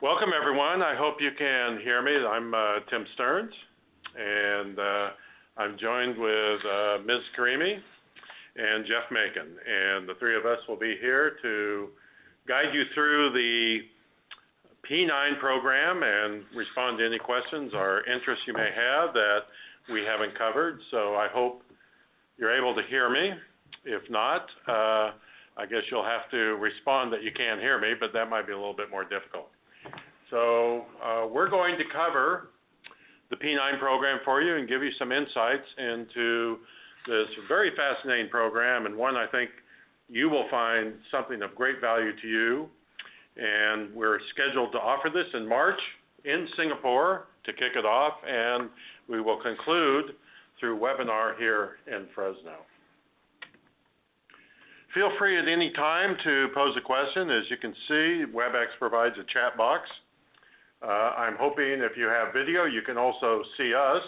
Welcome, everyone. I hope you can hear me. I'm Tim Stearns, and I'm joined with Ms. Karimi and Jeff Macon. And the three of us will be here to guide you through the P9 program and respond to any questions or interests you may have that we haven't covered. So I hope you're able to hear me. If not, I guess you'll have to respond that you can hear me, but that might be a little bit more difficult. So we're going to cover the P9 program for you and give you some insights into this very fascinating program, and one I think you will find something of great value to you. And we're scheduled to offer this in March in Singapore to kick it off, and we will conclude through webinar here in Fresno. Feel free at any time to pose a question. As you can see, WebEx provides a chat box. I'm hoping if you have video, you can also see us.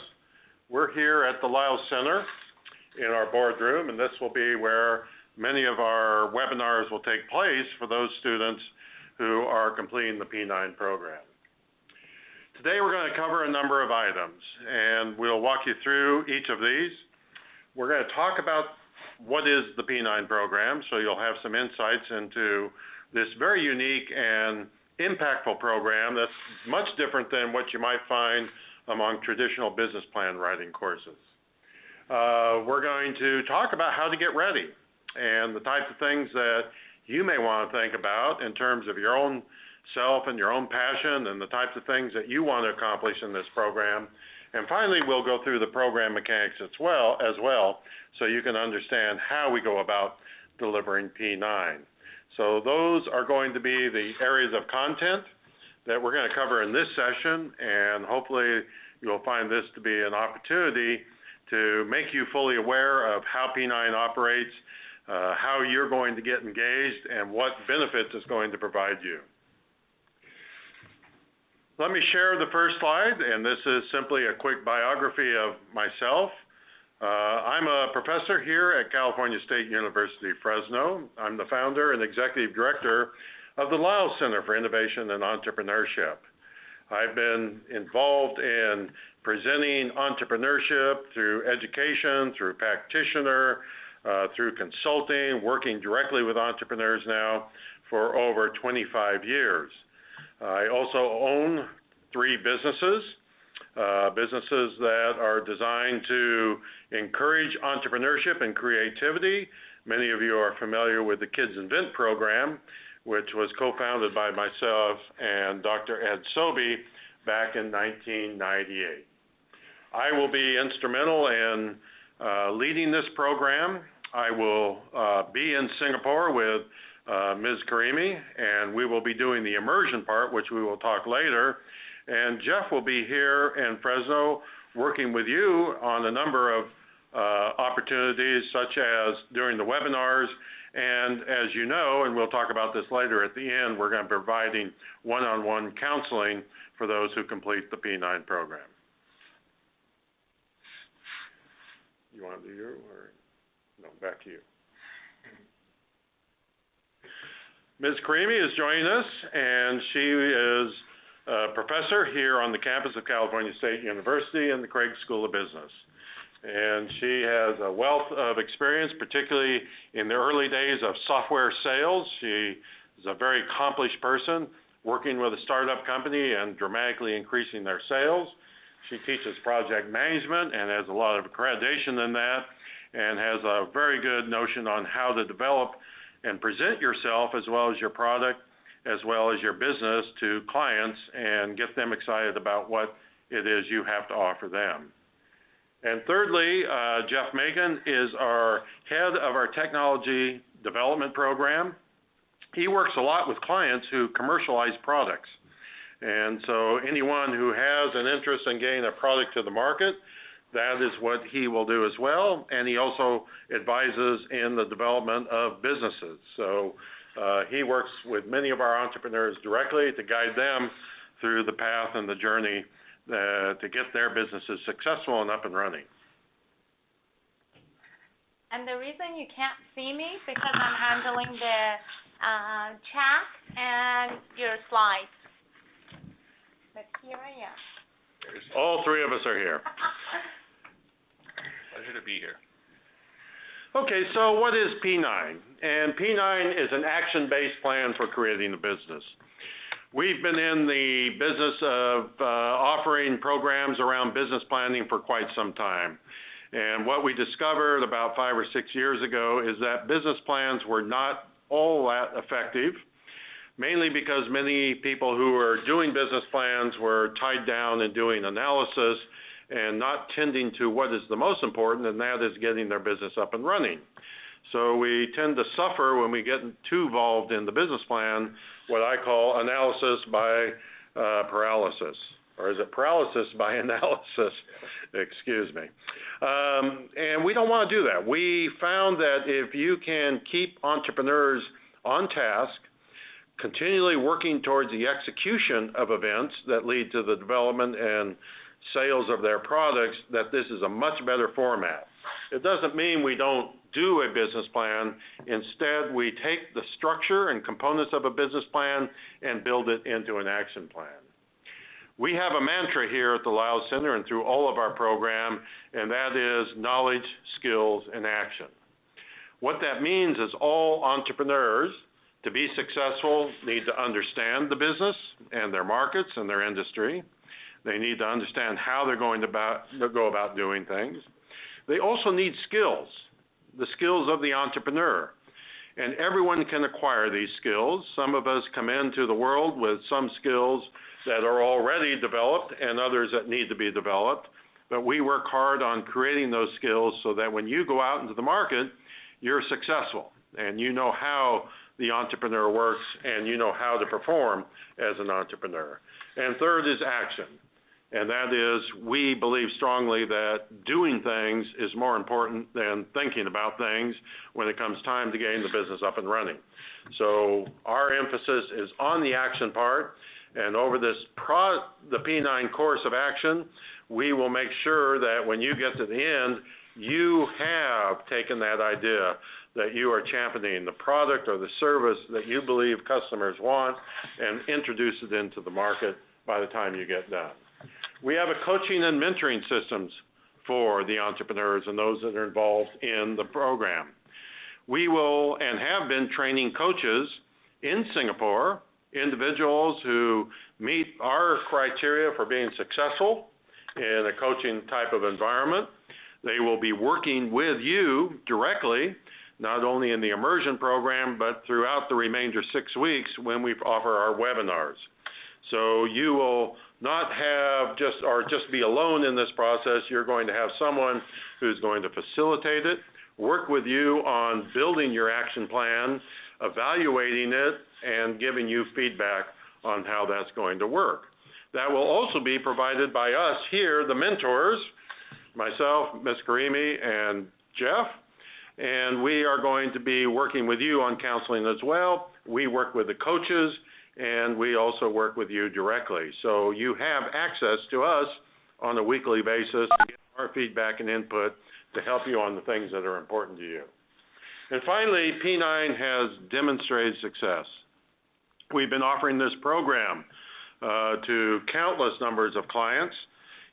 We're here at the Lyles Center in our boardroom, and this will be where many of our webinars will take place for those students who are completing the P9 program. Today we're going to cover a number of items, and we'll walk you through each of these. We're going to talk about what is the P9 program, so you'll have some insights into this very unique and impactful program that's much different than what you might find among traditional business plan writing courses. We're going to talk about how to get ready and the types of things that you may want to think about in terms of your own self and your own passion and the types of things that you want to accomplish in this program. And finally, we'll go through the program mechanics as well, so you can understand how we go about delivering P9. So those are going to be the areas of content that we're going to cover in this session, and hopefully you'll find this to be an opportunity to make you fully aware of how P9 operates, how you're going to get engaged, and what benefits it's going to provide you. Let me share the first slide, and this is simply a quick biography of myself. I'm a professor here at California State University, Fresno. I'm the founder and executive director of the Lyles Center for Innovation and Entrepreneurship. I've been involved in presenting entrepreneurship through education, through practitioner, through consulting, working directly with entrepreneurs now for over 25 years. I also own 3 businesses that are designed to encourage entrepreneurship and creativity. Many of you are familiar with the Kids Invent program, which was co-founded by myself and Dr. Ed Sobey back in 1998. I will be instrumental in leading this program. I will be in Singapore with Ms. Karimi, and we will be doing the immersion part, which we will talk later. And Jeff will be here in Fresno working with you on a number of opportunities, such as during the webinars. And as you know, and we'll talk about this later at the end, we're going to be providing one-on-one counseling for those who complete the P9 program. You want to do your, or no, back to you. Ms. Karimi is joining us, and she is a professor here on the campus of California State University in the Craig School of Business. And she has a wealth of experience, particularly in the early days of software sales. She is a very accomplished person working with a startup company and dramatically increasing their sales. She teaches project management and has a lot of accreditation in that, and has a very good notion on how to develop and present yourself as well as your product, as well as your business to clients and get them excited about what it is you have to offer them. And thirdly, Jeff Macon is our head of our technology development program. He works a lot with clients who commercialize products. And so anyone who has an interest in getting a product to the market, that is what he will do as well. And he also advises in the development of businesses. So he works with many of our entrepreneurs directly to guide them through the path and the journey to get their businesses successful and up and running. And the reason you can't see me is because I'm handling the chat and your slides. but here I am. All three of us are here. Pleasure to be here. Okay, so what is P9? And P9 is an action-based plan for creating a business. We've been in the business of offering programs around business planning for quite some time. And what we discovered about 5 or 6 years ago is that business plans were not all that effective, mainly because many people who were doing business plans were tied down in doing analysis and not tending to what is the most important, and that is getting their business up and running. So we tend to suffer when we get too involved in the business plan, what I call analysis by paralysis. Or is it paralysis by analysis? Excuse me. And we don't want to do that. We found that if you can keep entrepreneurs on task, continually working towards the execution of events that lead to the development and sales of their products, that this is a much better format. It doesn't mean we don't do a business plan. Instead, we take the structure and components of a business plan and build it into an action plan. We have a mantra here at the Lyles Center and through all of our program, and that is knowledge, skills, and action. What that means is all entrepreneurs, to be successful, need to understand the business and their markets and their industry. They need to understand how they're going to go about doing things. They also need skills, the skills of the entrepreneur. And everyone can acquire these skills. Some of us come into the world with some skills that are already developed and others that need to be developed. But we work hard on creating those skills so that when you go out into the market, you're successful and you know how the entrepreneur works and you know how to perform as an entrepreneur. And third is action. And that is, we believe strongly that doing things is more important than thinking about things when it comes time to getting the business up and running. So our emphasis is on the action part, and over the P9 course of action, we will make sure that when you get to the end, you have taken that idea, that you are championing the product or the service that you believe customers want and introduce it into the market by the time you get done. We have a coaching and mentoring systems for the entrepreneurs and those that are involved in the program. We will and have been training coaches in Singapore, individuals who meet our criteria for being successful in a coaching type of environment. They will be working with you directly, not only in the Immersion program, but throughout the remainder 6 weeks when we offer our webinars. So you will not have just be alone in this process. You're going to have someone who's going to facilitate it, work with you on building your action plan, evaluating it, and giving you feedback on how that's going to work. That will also be provided by us here, the mentors, myself, Ms. Karimi, and Jeff, and we are going to be working with you on counseling as well. We work with the coaches, and we also work with you directly. So you have access to us on a weekly basis to get our feedback and input to help you on the things that are important to you. And finally, P9 has demonstrated success. We've been offering this program to countless numbers of clients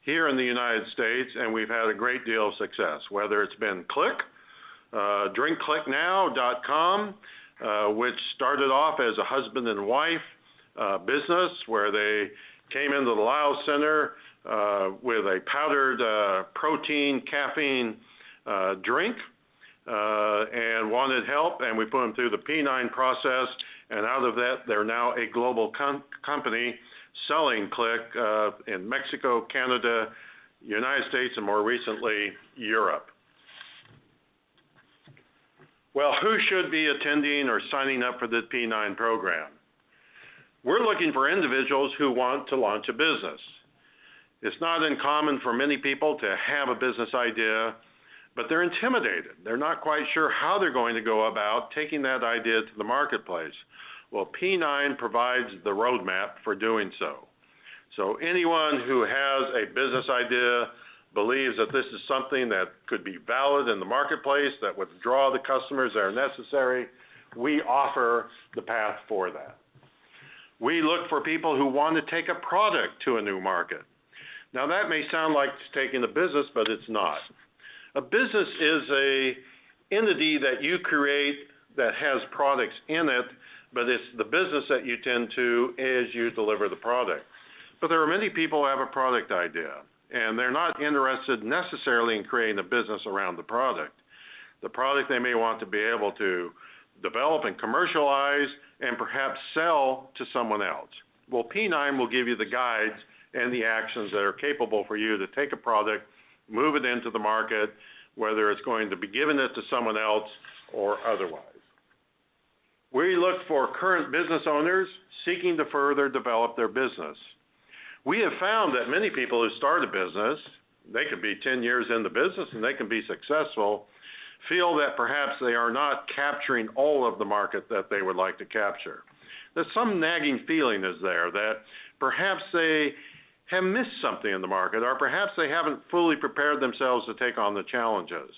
here in the United States, and we've had a great deal of success, whether it's been Click, drinkclicknow.com, which started off as a husband and wife business where they came into the Lyles Center with a powdered protein caffeine drink and wanted help, and we put them through the P9 process, and out of that they're now a global company selling Click in Mexico, Canada, United States, and more recently Europe. Well, who should be attending or signing up for the P9 program? We're looking for individuals who want to launch a business. It's not uncommon for many people to have a business idea, but they're intimidated. They're not quite sure how they're going to go about taking that idea to the marketplace. Well, P9 provides the roadmap for doing so. So anyone who has a business idea, believes that this is something that could be valid in the marketplace, that would draw the customers that are necessary, we offer the path for that. We look for people who want to take a product to a new market. Now that may sound like taking a business, but it's not. A business is a entity that you create that has products in it, but it's the business that you tend to as you deliver the product. But there are many people who have a product idea, and they're not interested necessarily in creating a business around the product. The product they may want to be able to develop and commercialize and perhaps sell to someone else. Well, P9 will give you the guides and the actions that are capable for you to take a product, move it into the market, whether it's going to be given it to someone else or otherwise. We look for current business owners seeking to further develop their business. We have found that many people who start a business, they could be 10 years in the business and they can be successful, feel that perhaps they are not capturing all of the market that they would like to capture. That some nagging feeling is there that perhaps they have missed something in the market, or perhaps they haven't fully prepared themselves to take on the challenges.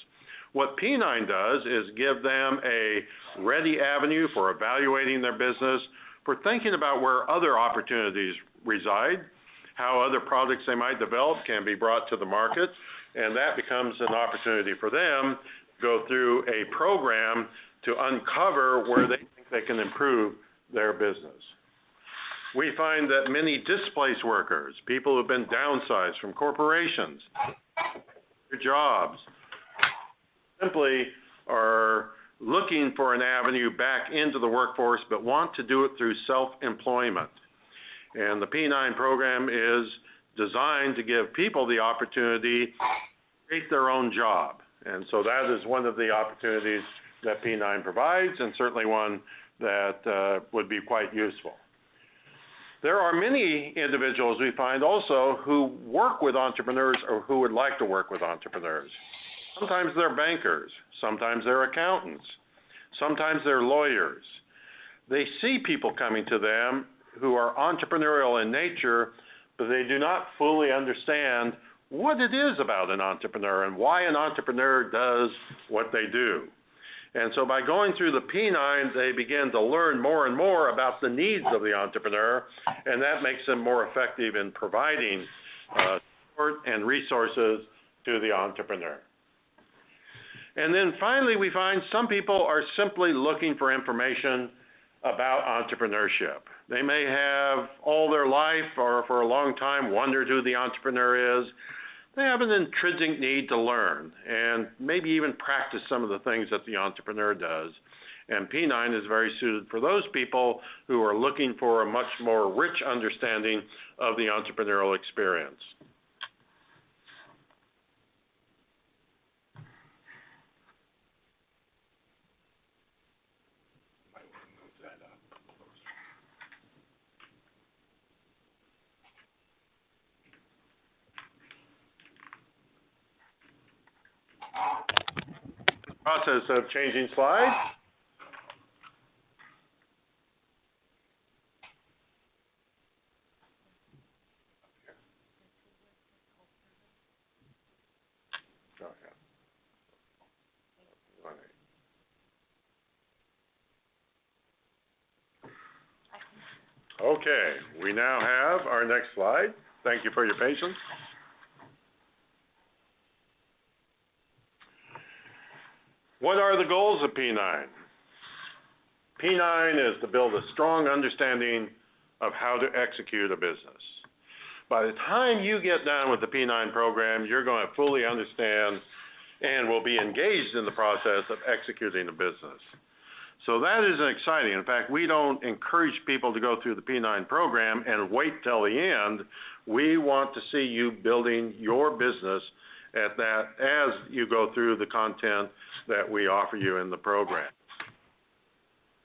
What P9 does is give them a ready avenue for evaluating their business, for thinking about where other opportunities reside, how other products they might develop can be brought to the market, and that becomes an opportunity for them to go through a program to uncover where they think they can improve their business. We find that many displaced workers, people who've been downsized from corporations, their jobs, simply are looking for an avenue back into the workforce but want to do it through self-employment. And the P9 program is designed to give people the opportunity to create their own job. And so that is one of the opportunities that P9 provides, and certainly one that would be quite useful. There are many individuals we find also who work with entrepreneurs or who would like to work with entrepreneurs. Sometimes they're bankers, sometimes they're accountants, sometimes they're lawyers. They see people coming to them who are entrepreneurial in nature, but they do not fully understand what it is about an entrepreneur and why an entrepreneur does what they do. And so by going through the P9, they begin to learn more and more about the needs of the entrepreneur, and that makes them more effective in providing support and resources to the entrepreneur. And then finally, we find some people are simply looking for information about entrepreneurship. They may have all their life or for a long time wondered who the entrepreneur is. They have an intrinsic need to learn and maybe even practice some of the things that the entrepreneur does. And P9 is very suited for those people who are looking for a much more rich understanding of the entrepreneurial experience. Process of changing slides. Okay, we now have our next slide. Thank you for your patience. What are the goals of P9? P9 is to build a strong understanding of how to execute a business. By the time you get done with the P9 program, you're going to fully understand and will be engaged in the process of executing a business. So that is exciting. In fact, we don't encourage people to go through the P9 program and wait till the end. We want to see you building your business at that as you go through the content that we offer you in the program.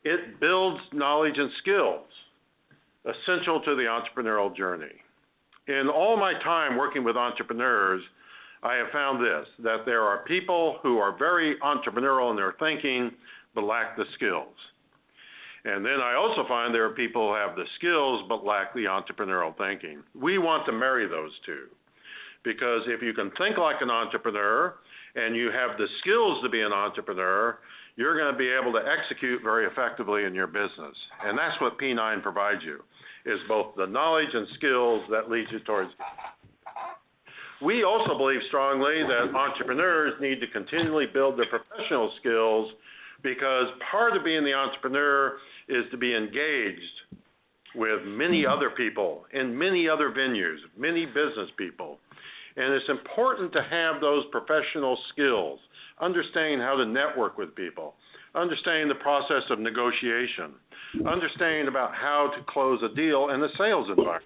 It builds knowledge and skills essential to the entrepreneurial journey. In all my time working with entrepreneurs, I have found this, that there are people who are very entrepreneurial in their thinking, but lack the skills. And then I also find there are people who have the skills, but lack the entrepreneurial thinking. We want to marry those two, because if you can think like an entrepreneur and you have the skills to be an entrepreneur, you're going to be able to execute very effectively in your business. And that's what P9 provides you. is both the knowledge and skills that lead you towards. We also believe strongly that entrepreneurs need to continually build their professional skills, because part of being the entrepreneur is to be engaged with many other people in many other venues, many business people. And it's important to have those professional skills, understanding how to network with people, understanding the process of negotiation, understanding about how to close a deal in the sales environment.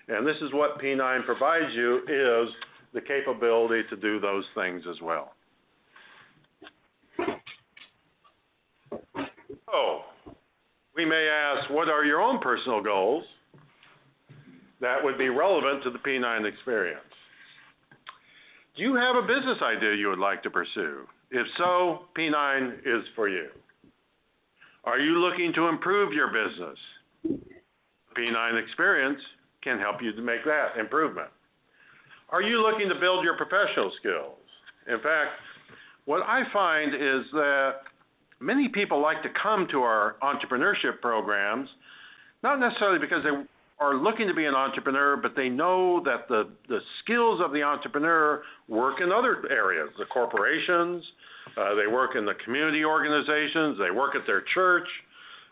And this is what P9 provides you, is the capability to do those things as well. So, we may ask, what are your own personal goals that would be relevant to the P9 experience? Do you have a business idea you would like to pursue? If so, P9 is for you. Are you looking to improve your business? P9 experience can help you to make that improvement. Are you looking to build your professional skills? In fact, what I find is that many people like to come to our entrepreneurship programs, not necessarily because they are looking to be an entrepreneur, but they know that the skills of the entrepreneur work in other areas, the corporations, they work in the community organizations, they work at their church,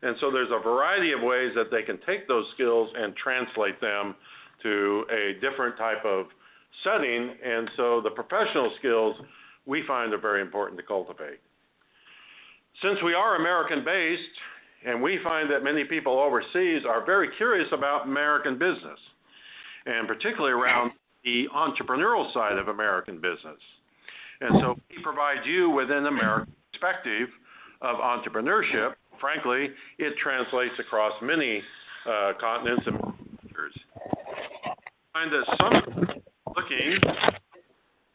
and so there's a variety of ways that they can take those skills and translate them to a different type of setting, and so the professional skills we find are very important to cultivate. Since we are American-based, and we find that many people overseas are very curious about American business, and particularly around the entrepreneurial side of American business. And so we provide you with an American perspective of entrepreneurship. Frankly, it translates across many continents and cultures. I find that some looking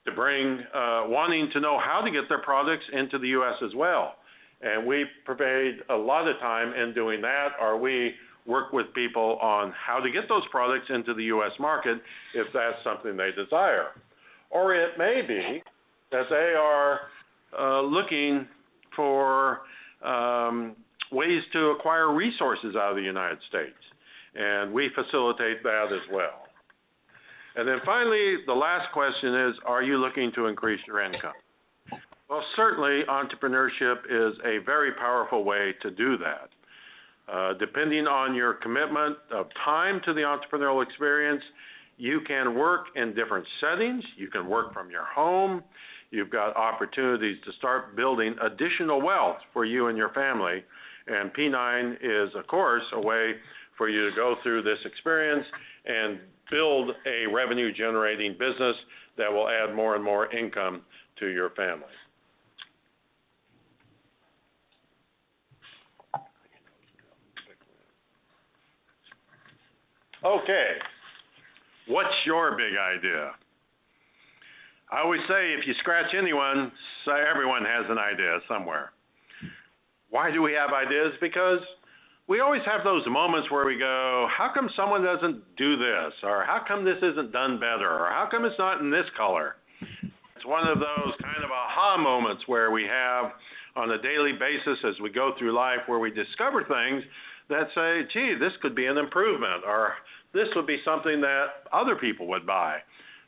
to bring, wanting to know how to get their products into the U.S. as well. And we provide a lot of time in doing that, or we work with people on how to get those products into the U.S. market if that's something they desire. Or it may be that they are looking for ways to acquire resources out of the United States, and we facilitate that as well. And then finally, the last question is, are you looking to increase your income? Well, certainly entrepreneurship is a very powerful way to do that. Depending on your commitment of time to the entrepreneurial experience, you can work in different settings. You can work from your home. You've got opportunities to start building additional wealth for you and your family. And P9 is, of course, a way for you to go through this experience and build a revenue-generating business that will add more and more income to your family. Okay, what's your big idea? I always say if you scratch anyone, everyone has an idea somewhere. Why do we have ideas? Because we always have those moments where we go, how come someone doesn't do this? Or how come this isn't done better? Or how come it's not in this color? It's one of those kind of aha moments where we have on a daily basis as we go through life, where we discover things that say, gee, this could be an improvement, or this would be something that other people would buy.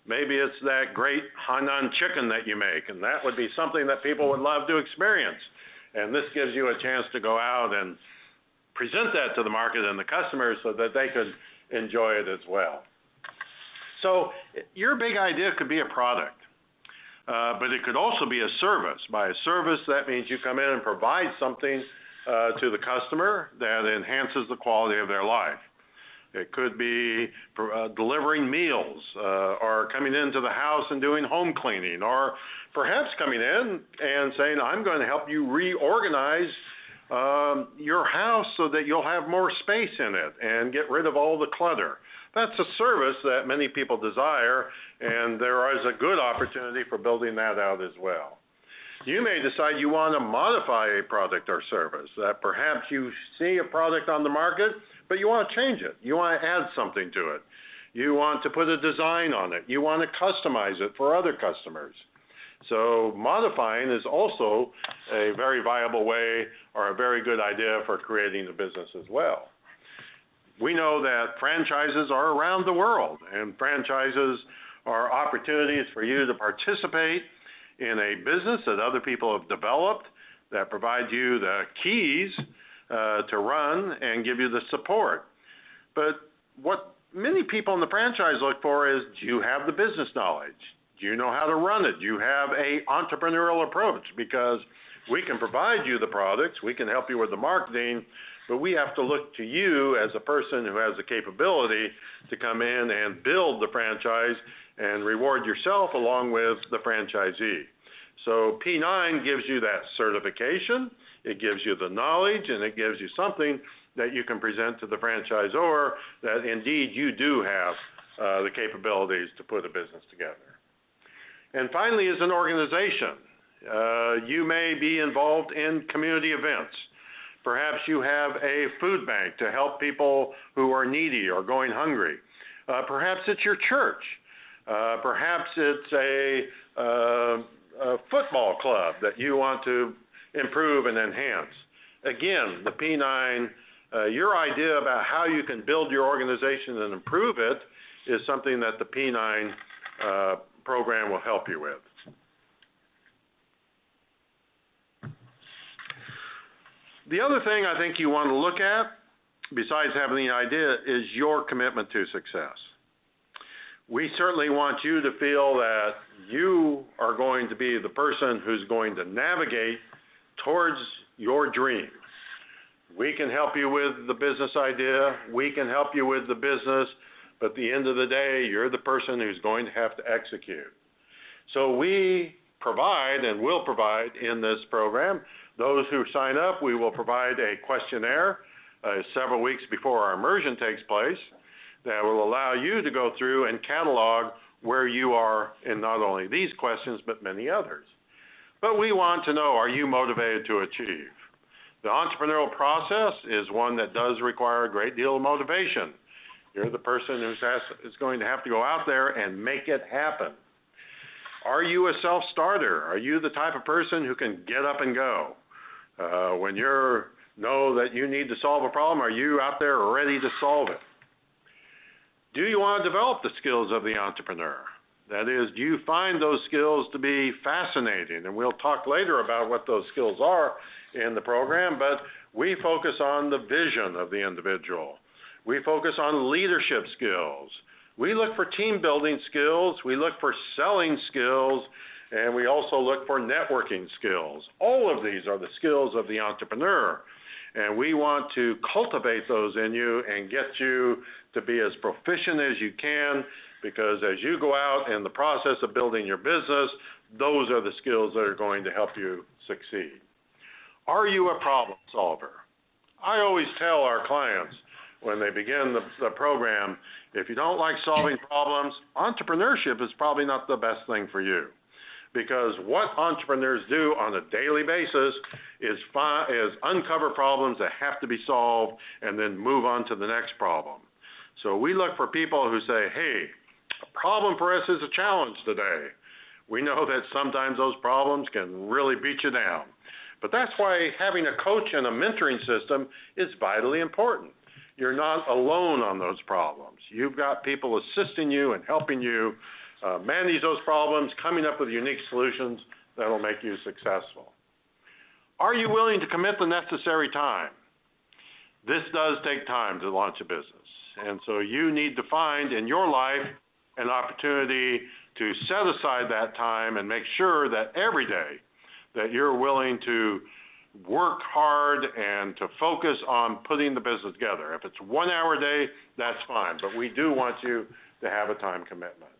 Maybe it's that great Hainan chicken that you make, and that would be something that people would love to experience. And this gives you a chance to go out and present that to the market and the customers so that they could enjoy it as well. So your big idea could be a product, but it could also be a service. By a service, that means you come in and provide something to the customer that enhances the quality of their life. It could be delivering meals, or coming into the house and doing home cleaning, or perhaps coming in and saying, I'm going to help you reorganize your house so that you'll have more space in it and get rid of all the clutter. That's a service that many people desire, and there is a good opportunity for building that out as well. You may decide you want to modify a product or service, that perhaps you see a product on the market, but you want to change it. You want to add something to it. You want to put a design on it. You want to customize it for other customers. So modifying is also a very viable way, or a very good idea for creating a business as well. We know that franchises are around the world, and franchises are opportunities for you to participate in a business that other people have developed that provide you the keys to run and give you the support. But what many people in the franchise look for is, do you have the business knowledge? Do you know how to run it? Do you have a entrepreneurial approach? Because we can provide you the products, we can help you with the marketing, but we have to look to you as a person who has the capability to come in and build the franchise and reward yourself along with the franchisee. So P9 gives you that certification, it gives you the knowledge, and it gives you something that you can present to the franchisor that indeed you do have the capabilities to put a business together. And finally, as an organization, you may be involved in community events. Perhaps you have a food bank to help people who are needy or going hungry. Perhaps it's your church. Perhaps it's a football club that you want to improve and enhance. Again, the P9, your idea about how you can build your organization and improve it is something that the P9 program will help you with. The other thing I think you want to look at, besides having the idea, is your commitment to success. We certainly want you to feel that you are going to be the person who's going to navigate towards your dream. We can help you with the business idea, we can help you with the business, but at the end of the day, you're the person who's going to have to execute. So we provide and will provide in this program, those who sign up, we will provide a questionnaire several weeks before our immersion takes place that will allow you to go through and catalog where you are in not only these questions, but many others. But we want to know, are you motivated to achieve? The entrepreneurial process is one that does require a great deal of motivation. You're the person who's going to have to go out there and make it happen. Are you a self-starter? Are you the type of person who can get up and go? When you know that you need to solve a problem, are you out there ready to solve it? Do you want to develop the skills of the entrepreneur? That is, do you find those skills to be fascinating? And we'll talk later about what those skills are in the program, but we focus on the vision of the individual. We focus on leadership skills. We look for team building skills, we look for selling skills, and we also look for networking skills. All of these are the skills of the entrepreneur, and we want to cultivate those in you and get you to be as proficient as you can, because as you go out in the process of building your business, those are the skills that are going to help you succeed. Are you a problem solver? I always tell our clients when they begin the program, if you don't like solving problems, entrepreneurship is probably not the best thing for you. Because what entrepreneurs do on a daily basis is uncover problems that have to be solved and then move on to the next problem. So we look for people who say, hey, a problem for us is a challenge today. We know that sometimes those problems can really beat you down. But that's why having a coach and a mentoring system is vitally important. You're not alone on those problems. You've got people assisting you and helping you manage those problems, coming up with unique solutions that will make you successful. Are you willing to commit the necessary time? This does take time to launch a business, and so you need to find in your life an opportunity to set aside that time and make sure that every day that you're willing to work hard and to focus on putting the business together. If it's 1 hour a day, that's fine, but we do want you to have a time commitment.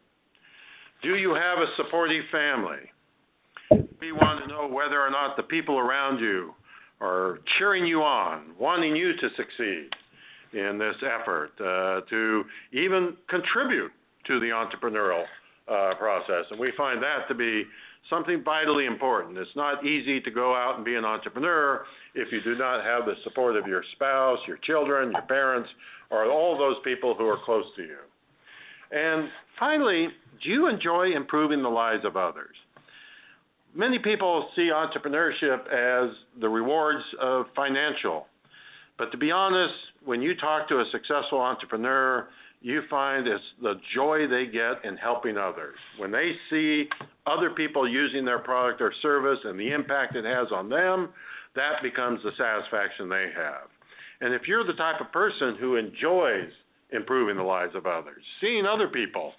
Do you have a supportive family? We want to know whether or not the people around you are cheering you on, wanting you to succeed in this effort, to even contribute to the entrepreneurial process. And we find that to be something vitally important. It's not easy to go out and be an entrepreneur if you do not have the support of your spouse, your children, your parents, or all those people who are close to you. And finally, do you enjoy improving the lives of others? Many people see entrepreneurship as the rewards of financial, but to be honest, when you talk to a successful entrepreneur, you find it's the joy they get in helping others. When they see other people using their product or service and the impact it has on them, that becomes the satisfaction they have. And if you're the type of person who enjoys improving the lives of others, seeing other people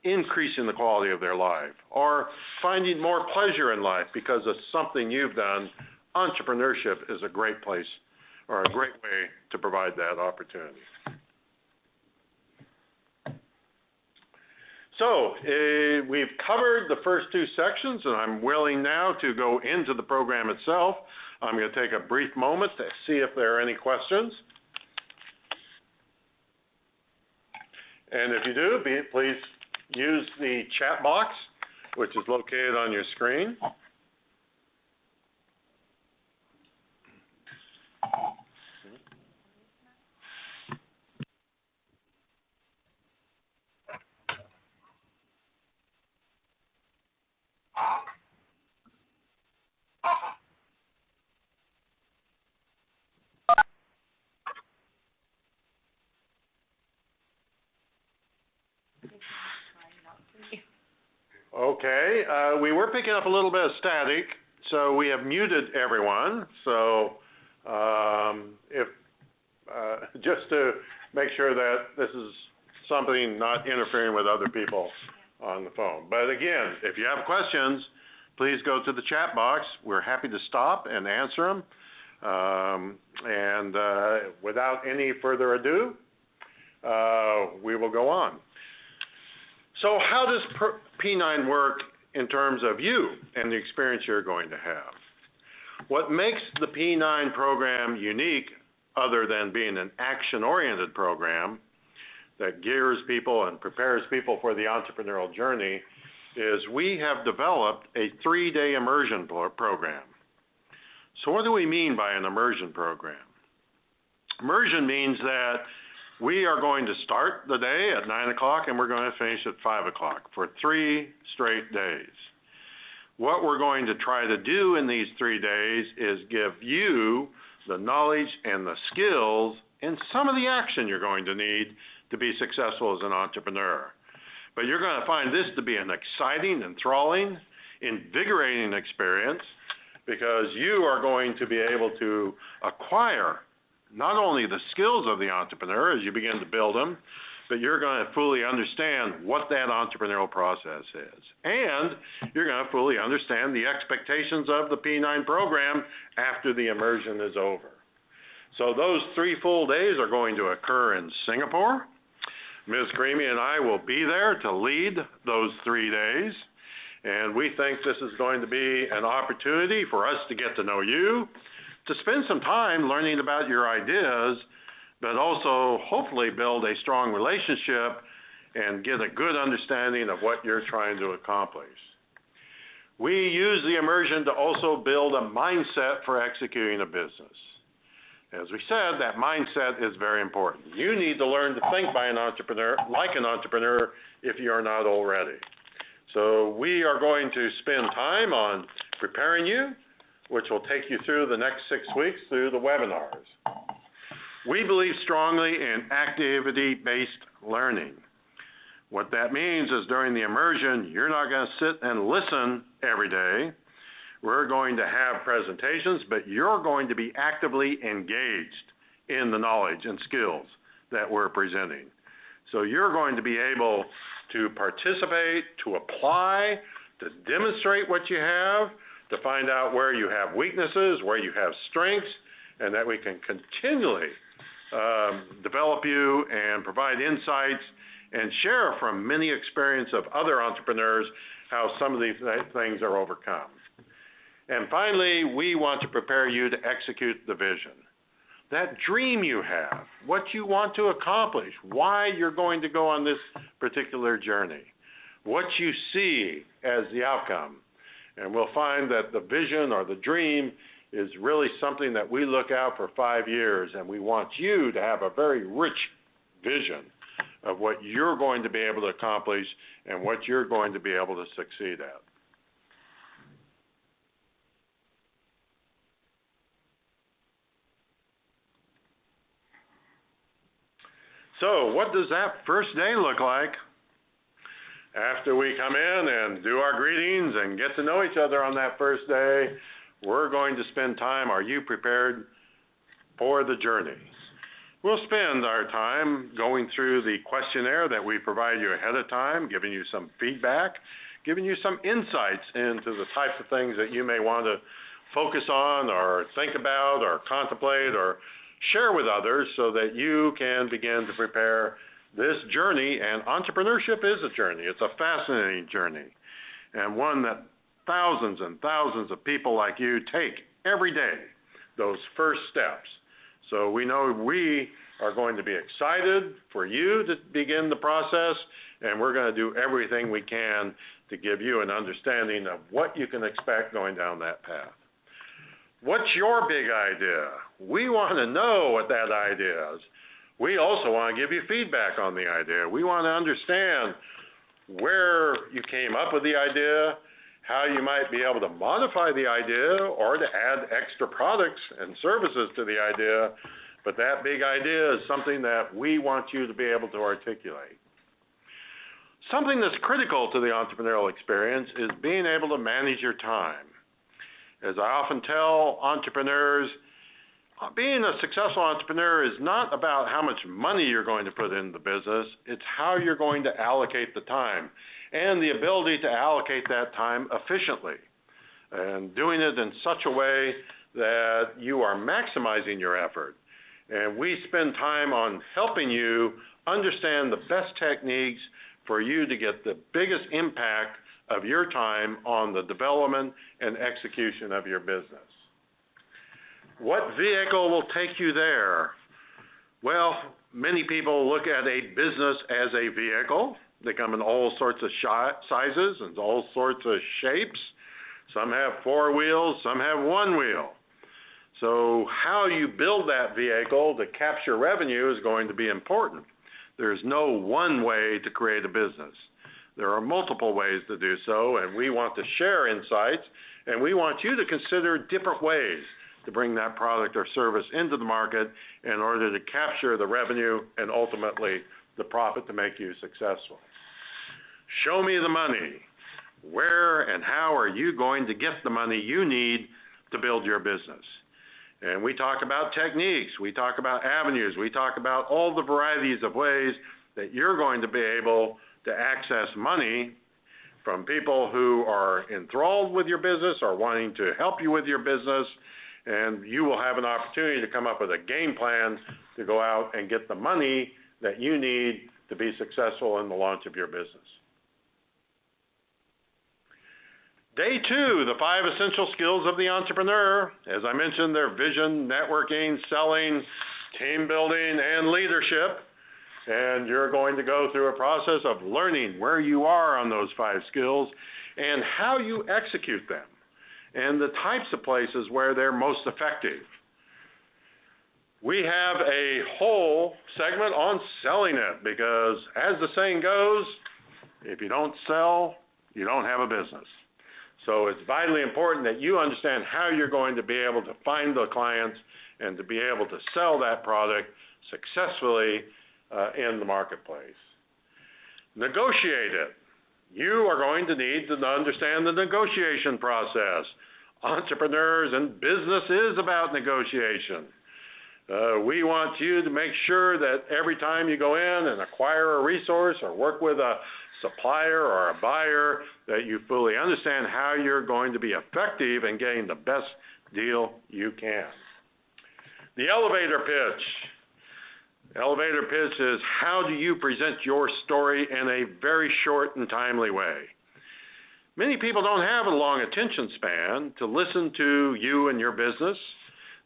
increasing the quality of their life, or finding more pleasure in life because of something you've done, entrepreneurship is a great place or a great way to provide that opportunity. So, we've covered the first two sections, and I'm willing now to go into the program itself. I'm going to take a brief moment to see if there are any questions. And if you do, please use the chat box, which is located on your screen. Okay, we were picking up a little bit of static, so we have muted everyone. So if just to make sure that this is something not interfering with other people on the phone. But again, if you have questions, please go to the chat box. We're happy to stop and answer them. Without any further ado, we will go on. So how does P9 work in terms of you and the experience you're going to have? What makes the P9 program unique, other than being an action-oriented program that gears people and prepares people for the entrepreneurial journey, is we have developed a 3-day immersion program. So what do we mean by an immersion program? Immersion means that we are going to start the day at 9 o'clock and we're going to finish at 5 o'clock for 3 straight days. What we're going to try to do in these 3 days is give you the knowledge and the skills and some of the action you're going to need to be successful as an entrepreneur. But you're going to find this to be an exciting, enthralling, invigorating experience, because you are going to be able to acquire not only the skills of the entrepreneur as you begin to build them, but you're going to fully understand what that entrepreneurial process is. And you're going to fully understand the expectations of the P9 program after the immersion is over. So those 3 full days are going to occur in Singapore. Ms. Karimi and I will be there to lead those 3 days. And we think this is going to be an opportunity for us to get to know you, to spend some time learning about your ideas, but also hopefully build a strong relationship and get a good understanding of what you're trying to accomplish. We use the immersion to also build a mindset for executing a business. As we said, that mindset is very important. You need to learn to think like an entrepreneur if you are not already. So we are going to spend time on preparing you, which will take you through the next 6 weeks through the webinars. We believe strongly in activity-based learning. What that means is during the immersion, you're not going to sit and listen every day. We're going to have presentations, but you're going to be actively engaged in the knowledge and skills that we're presenting. So you're going to be able to participate, to apply, to demonstrate what you have, to find out where you have weaknesses, where you have strengths, and that we can continually develop you and provide insights and share from many experience of other entrepreneurs how some of these things are overcome. And finally, we want to prepare you to execute the vision. That dream you have, what you want to accomplish, why you're going to go on this particular journey, what you see as the outcome. And we'll find that the vision or the dream is really something that we look out for 5 years, and we want you to have a very rich vision of what you're going to be able to accomplish and what you're going to be able to succeed at. So what does that first day look like? After we come in and do our greetings and get to know each other on that first day, we're going to spend time. Are you prepared for the journey? We'll spend our time going through the questionnaire that we provide you ahead of time, giving you some feedback, giving you some insights into the types of things that you may want to focus on or think about or contemplate or share with others so that you can begin to prepare this journey. And entrepreneurship is a journey. It's a fascinating journey, and one that thousands and thousands of people like you take every day, those first steps. So we know we are going to be excited for you to begin the process, and we're going to do everything we can to give you an understanding of what you can expect going down that path. What's your big idea? We want to know what that idea is. We also want to give you feedback on the idea. We want to understand where you came up with the idea, how you might be able to modify the idea or to add extra products and services to the idea, but that big idea is something that we want you to be able to articulate. Something that's critical to the entrepreneurial experience is being able to manage your time. As I often tell entrepreneurs, being a successful entrepreneur is not about how much money you're going to put in the business, it's how you're going to allocate the time and the ability to allocate that time efficiently and doing it in such a way that you are maximizing your effort. And we spend time on helping you understand the best techniques for you to get the biggest impact of your time on the development and execution of your business. What vehicle will take you there? Well, many people look at a business as a vehicle. They come in all sorts of sizes and all sorts of shapes. Some have 4 wheels, some have 1 wheel. So how you build that vehicle to capture revenue is going to be important. There's no one way to create a business. There are multiple ways to do so, and we want to share insights, and we want you to consider different ways to bring that product or service into the market in order to capture the revenue and ultimately the profit to make you successful. Show me the money. Where and how are you going to get the money you need to build your business? And we talk about techniques, we talk about avenues, we talk about all the varieties of ways that you're going to be able to access money from people who are enthralled with your business or wanting to help you with your business, and you will have an opportunity to come up with a game plan to go out and get the money that you need to be successful in the launch of your business. Day 2, the 5 essential skills of the entrepreneur. As I mentioned, they're vision, networking, selling, team building, and leadership. And you're going to go through a process of learning where you are on those 5 skills and how you execute them and the types of places where they're most effective. We have a whole segment on selling it because, as the saying goes, if you don't sell, you don't have a business. So it's vitally important that you understand how you're going to be able to find the clients and to be able to sell that product successfully in the marketplace. Negotiate it. You are going to need to understand the negotiation process. Entrepreneurs and business is about negotiation. We want you to make sure that every time you go in and acquire a resource or work with a supplier or a buyer, that you fully understand how you're going to be effective in getting the best deal you can. The elevator pitch. Elevator pitch is how do you present your story in a very short and timely way. Many people don't have a long attention span to listen to you and your business.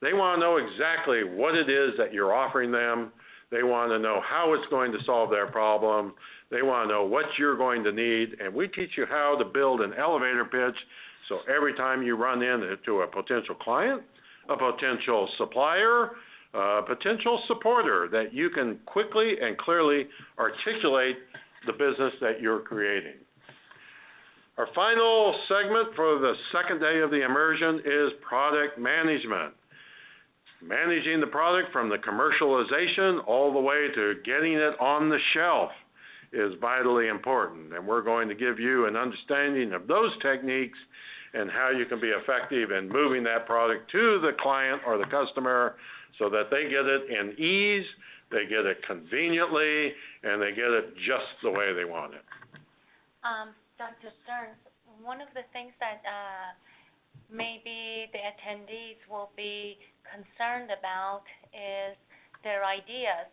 They want to know exactly what it is that you're offering them. They want to know how it's going to solve their problem. They want to know what you're going to need, and we teach you how to build an elevator pitch so every time you run into a potential client, a potential supplier, a potential supporter, that you can quickly and clearly articulate the business that you're creating. Our final segment for the second day of the immersion is product management. managing the product from the commercialization all the way to getting it on the shelf is vitally important. And we're going to give you an understanding of those techniques and how you can be effective in moving that product to the client or the customer so that they get it in ease, they get it conveniently, and they get it just the way they want it. Dr. Stearns, one of the things that maybe the attendees will be concerned about is their ideas.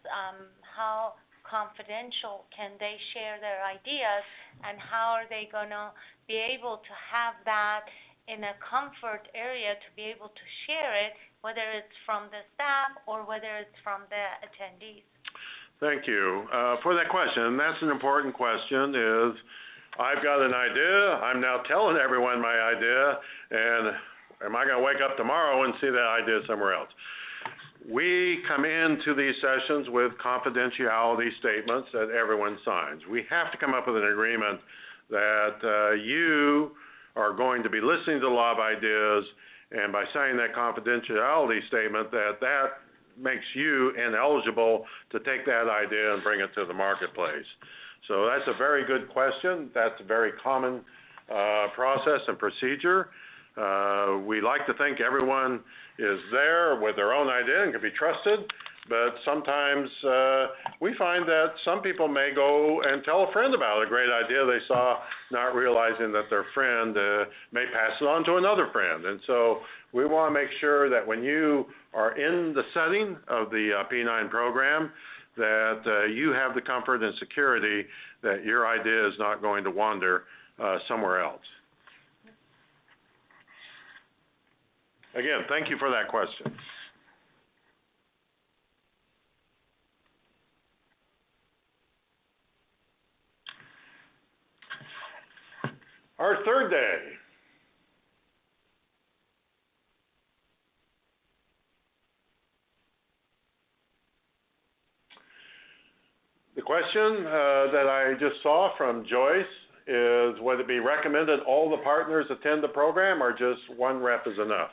How confidential can they share their ideas, and how are they going to be able to have that in a comfort area to be able to share it, whether it's from the staff or whether it's from the attendees? Thank you for that question. That's an important question. Is I've got an idea, I'm now telling everyone my idea, and am I going to wake up tomorrow and see that idea somewhere else? We come into these sessions with confidentiality statements that everyone signs. We have to come up with an agreement that you are going to be listening to a lot of ideas, and by signing that confidentiality statement, that makes you ineligible to take that idea and bring it to the marketplace. So that's a very good question. That's a very common process and procedure. We like to think everyone is there with their own idea and can be trusted, but sometimes we find that some people may go and tell a friend about a great idea they saw, not realizing that their friend may pass it on to another friend. And so we want to make sure that when you are in the setting of the P9 program, that you have the comfort and security that your idea is not going to wander somewhere else. Again, thank you for that question. Our third day. The question that I just saw from Joyce is, would it be recommended all the partners attend the program or just one rep is enough?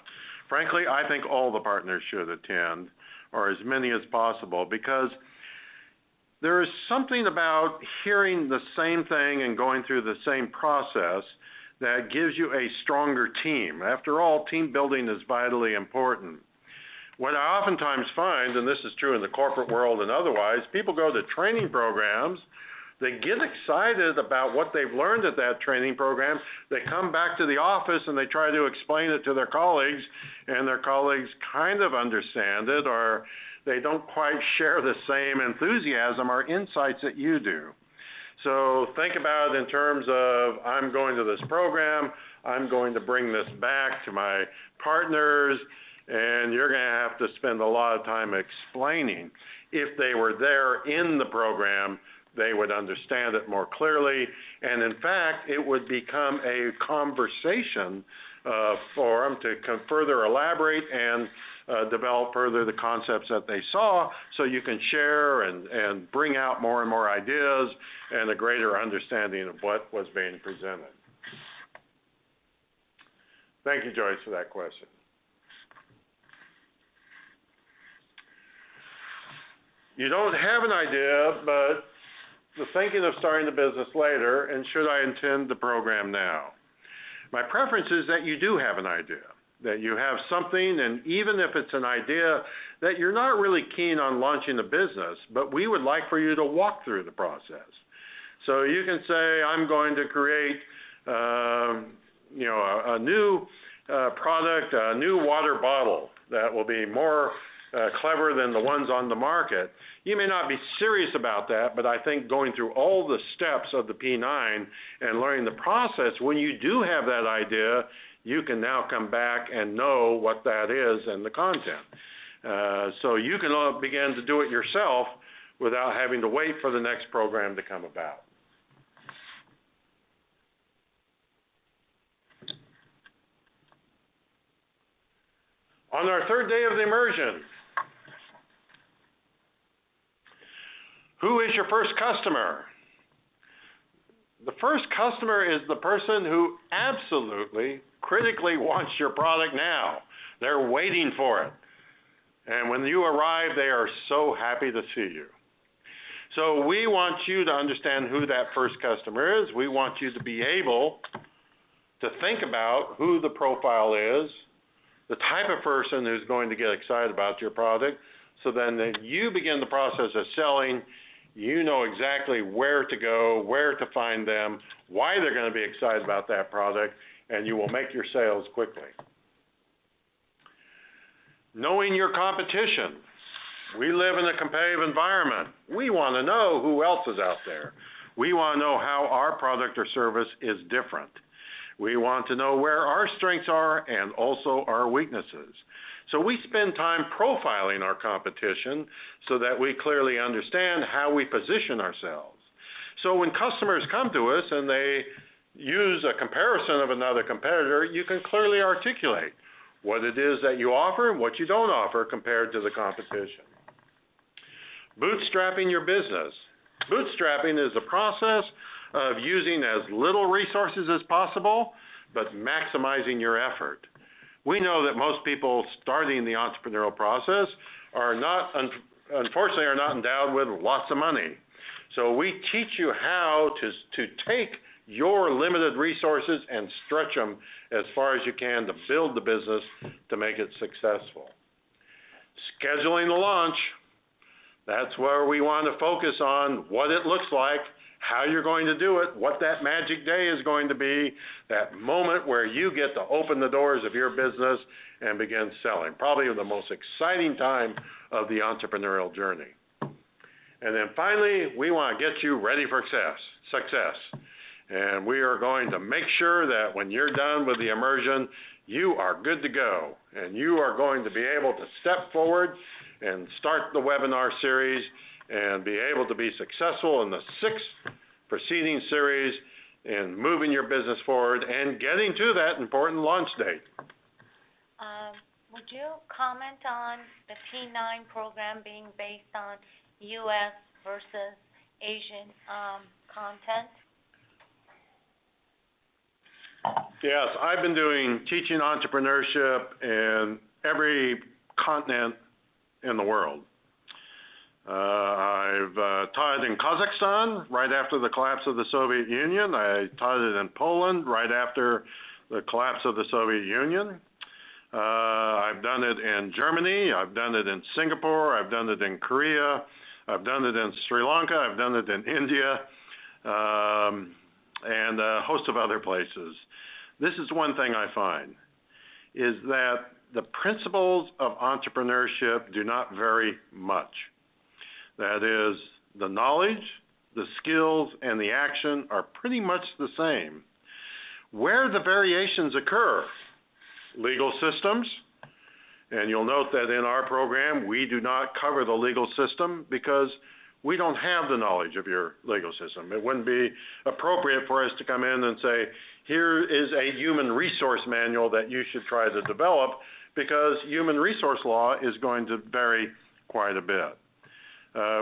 Frankly, I think all the partners should attend, or as many as possible, because there is something about hearing the same thing and going through the same process that gives you a stronger team. After all, team building is vitally important. What I oftentimes find, and this is true in the corporate world and otherwise, people go to training programs, they get excited about what they've learned at that training program, they come back to the office and they try to explain it to their colleagues, and their colleagues kind of understand it, or they don't quite share the same enthusiasm or insights that you do. So think about it in terms of, I'm going to this program, I'm going to bring this back to my partners, and you're going to have to spend a lot of time explaining. If they were there in the program, they would understand it more clearly, and in fact, it would become a conversation forum to further elaborate and develop further the concepts that they saw, so you can share and bring out more and more ideas and a greater understanding of what was being presented. Thank you, Joyce, for that question. You don't have an idea, but the thinking of starting the business later, and should I attend the program now? My preference is that you do have an idea, that you have something, and even if it's an idea that you're not really keen on launching a business, but we would like for you to walk through the process. So you can say, I'm going to create a new product, a new water bottle that will be more clever than the ones on the market. You may not be serious about that, but I think going through all the steps of the P9 and learning the process, when you do have that idea, you can now come back and know what that is and the content. So you can begin to do it yourself without having to wait for the next program to come about. On our third day of the immersion, who is your first customer? The first customer is the person who absolutely, critically wants your product now. They're waiting for it. And when you arrive, they are so happy to see you. So we want you to understand who that first customer is. We want you to be able to think about who the profile is, the type of person who's going to get excited about your product, so then that you begin the process of selling, you know exactly where to go, where to find them, why they're going to be excited about that product, and you will make your sales quickly. Knowing your competition. We live in a competitive environment. We want to know who else is out there. We want to know how our product or service is different. We want to know where our strengths are and also our weaknesses. So we spend time profiling our competition so that we clearly understand how we position ourselves. So when customers come to us and they use a comparison of another competitor, you can clearly articulate what it is that you offer and what you don't offer compared to the competition. Bootstrapping your business. Bootstrapping is the process of using as little resources as possible, but maximizing your effort. We know that most people starting the entrepreneurial process are not, unfortunately, are not endowed with lots of money. So we teach you how to take your limited resources and stretch them as far as you can to build the business to make it successful. Scheduling the launch. That's where we want to focus on what it looks like, how you're going to do it, what that magic day is going to be, that moment where you get to open the doors of your business and begin selling. Probably the most exciting time of the entrepreneurial journey. And then finally, we want to get you ready for success. And we are going to make sure that when you're done with the immersion, you are good to go. And you are going to be able to step forward and start the webinar series and be able to be successful in the 6 preceding series in moving your business forward and getting to that important launch date. Would you comment on the T9 program being based on U.S. versus Asian content? Yes, I've been teaching entrepreneurship in every continent in the world. I've taught it in Kazakhstan right after the collapse of the Soviet Union. I taught it in Poland right after the collapse of the Soviet Union. I've done it in Germany. I've done it in Singapore. I've done it in Korea. I've done it in Sri Lanka. I've done it in India, and a host of other places. This is one thing I find, is that the principles of entrepreneurship do not vary much. That is, the knowledge, the skills, and the action are pretty much the same. Where the variations occur, legal systems, and you'll note that in our program we do not cover the legal system because we don't have the knowledge of your legal system. It wouldn't be appropriate for us to come in and say, here is a human resource manual that you should try to develop, because human resource law is going to vary quite a bit.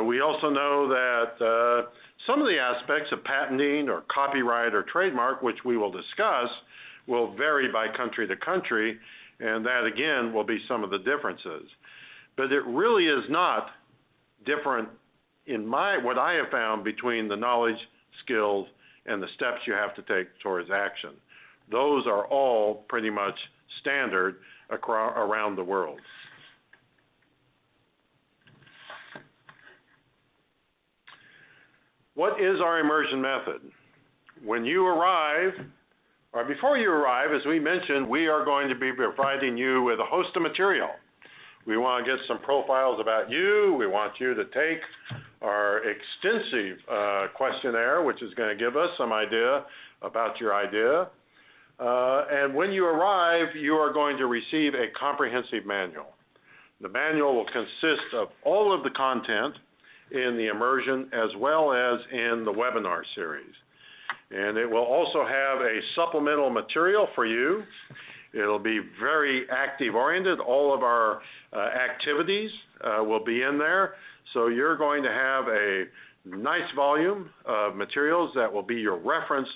We also know that some of the aspects of patenting or copyright or trademark, which we will discuss, will vary by country to country, and that again will be some of the differences. But it really is not different in what I have found between the knowledge, skills, and the steps you have to take towards action. Those are all pretty much standard around the world. What is our immersion method? When you arrive, or before you arrive, as we mentioned, we are going to be providing you with a host of material. We want to get some profiles about you. We want you to take our extensive questionnaire, which is going to give us some idea about your idea. And when you arrive, you are going to receive a comprehensive manual. The manual will consist of all of the content in the immersion as well as in the webinar series. And it will also have a supplemental material for you. It'll be very active-oriented. All of our activities will be in there. So you're going to have a nice volume of materials that will be your reference